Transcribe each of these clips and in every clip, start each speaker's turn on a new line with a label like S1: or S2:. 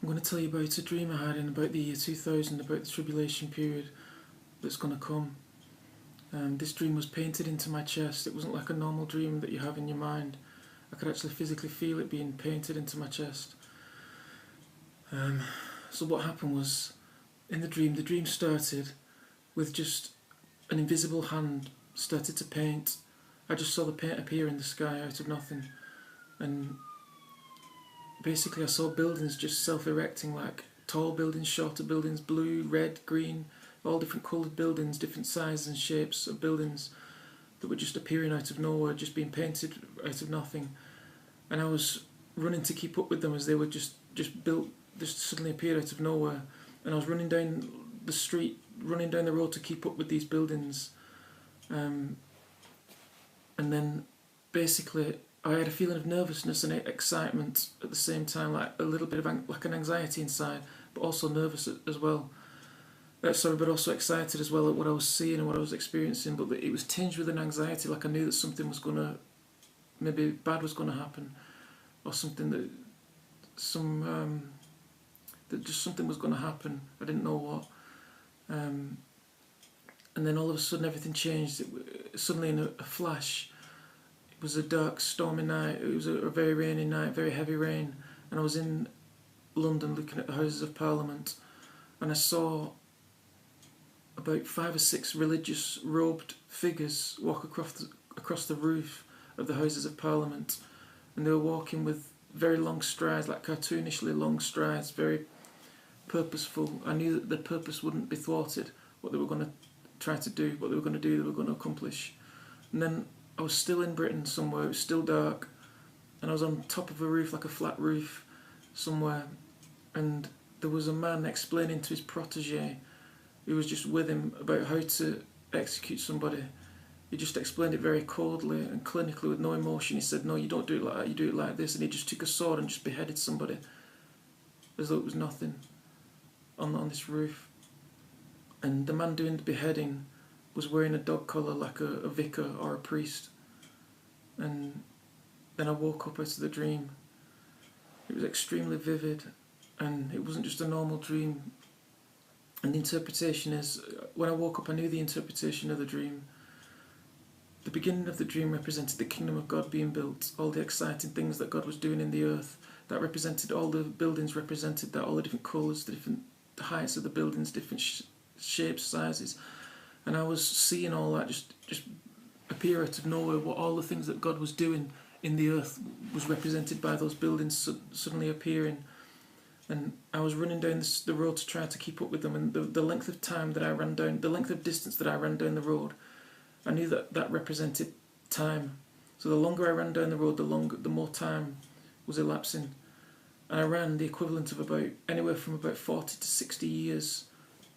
S1: I'm going to tell you about a dream I had in about the year 2000, about the tribulation period that's going to come. This dream was painted into my chest. It wasn't like a normal dream that you have in your mind. I could actually physically feel it being painted into my chest. So what happened was, in the dream started with just an invisible hand started to paint. I just saw the paint appear in the sky out of nothing. And basically I saw buildings just self-erecting, like tall buildings, shorter buildings, blue, red, green, all different coloured buildings, different sizes and shapes of buildings that were just appearing out of nowhere, just being painted out of nothing. And I was running to keep up with them as they were just built, just suddenly appeared out of nowhere. And I was running down the street, running down the road to keep up with these buildings. And then basically I had a feeling of nervousness and excitement at the same time, like a little bit of like an anxiety inside, but also nervous as well. But also excited as well at what I was seeing and what I was experiencing. But it was tinged with an anxiety, like I knew that something was maybe bad was gonna happen, or something that just something was gonna happen. I didn't know what. And then all of a sudden everything changed. Suddenly in a flash. It was a dark, stormy night. It was a very rainy night, very heavy rain, and I was in London looking at the Houses of Parliament, and I saw about 5 or 6 religious robed figures walk across the roof of the Houses of Parliament, and they were walking with very long strides, like cartoonishly long strides, very purposeful. I knew that their purpose wouldn't be thwarted, what they were going to try to do, what they were going to do, they were going to accomplish. And then I was still in Britain somewhere, it was still dark, and I was on top of a roof, like a flat roof somewhere, and there was a man explaining to his protege, who was just with him, about how to execute somebody. He just explained it very coldly and clinically with no emotion. He said, no, you don't do it like that, you do it like this, and he just took a sword and just beheaded somebody, as though it was nothing, on this roof. And the man doing the beheading was wearing a dog collar like a vicar or a priest. And then I woke up out of the dream. It was extremely vivid, and it wasn't just a normal dream. And the interpretation is, when I woke up I knew the interpretation of the dream. The beginning of the dream represented the kingdom of God being built, all the exciting things that God was doing in the earth. That represented, all the buildings represented that, all the different colours, the different heights of the buildings, different shapes, sizes. And I was seeing all that just appear out of nowhere. What all the things that God was doing in the earth was represented by those buildings suddenly appearing. And I was running down the road to try to keep up with them. And the length of time that I ran down, the length of distance that I ran down the road, I knew that represented time. So the longer I ran down the road, the more time was elapsing. And I ran the equivalent of anywhere from about 40 to 60 years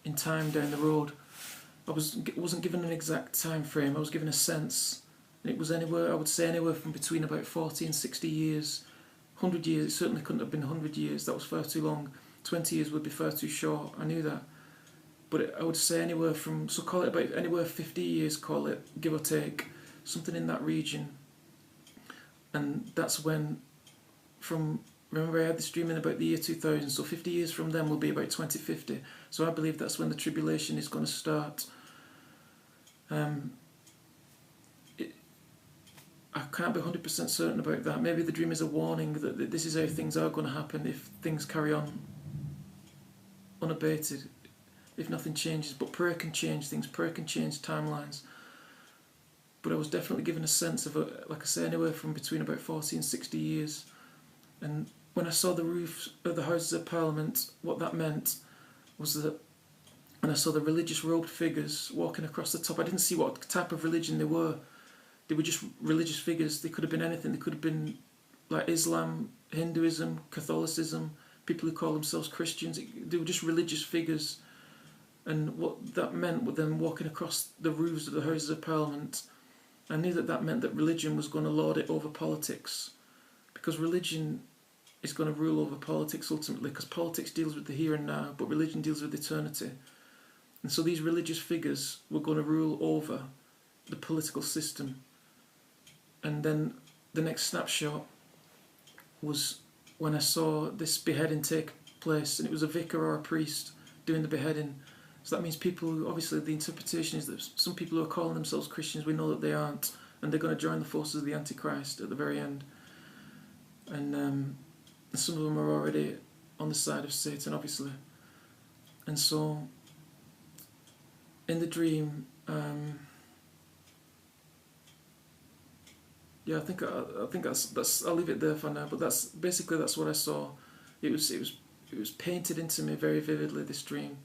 S1: in time down the road. I wasn't given an exact time frame, I was given a sense. And it was anywhere, I would say anywhere from between about 40 and 60 years. 100 years, it certainly couldn't have been 100 years, that was far too long. 20 years would be far too short, I knew that. But I would say anywhere from, so call it about anywhere 50 years, call it, give or take, something in that region. And that's when, remember I had this dream in about the year 2000, so 50 years from then will be about 2050. So I believe that's when the tribulation is going to start. I can't be 100% certain about that. Maybe the dream is a warning that this is how things are going to happen if things carry on unabated, if nothing changes. But prayer can change things, prayer can change timelines. But I was definitely given a sense of, like I say, anywhere from between about 40 and 60 years. And when I saw the roofs of the Houses of Parliament, what that meant was that when I saw the religious robed figures walking across the top, I didn't see what type of religion they were. They were just religious figures. They could have been anything. They could have been like Islam, Hinduism, Catholicism, people who call themselves Christians. They were just religious figures. And what that meant with them walking across the roofs of the Houses of Parliament, I knew that meant that religion was going to lord it over politics. Because religion is going to rule over politics ultimately, because politics deals with the here and now, but religion deals with eternity. And so these religious figures were going to rule over the political system. And then the next snapshot was when I saw this beheading take place, and it was a vicar or a priest doing the beheading. So that means people, obviously the interpretation is that some people who are calling themselves Christians, we know that they aren't, and they're going to join the forces of the Antichrist at the very end. And some of them are already on the side of Satan, obviously. And so, in the dream, yeah, I think that's. I'll leave it there for now. But that's what I saw. It was painted into me very vividly, this dream.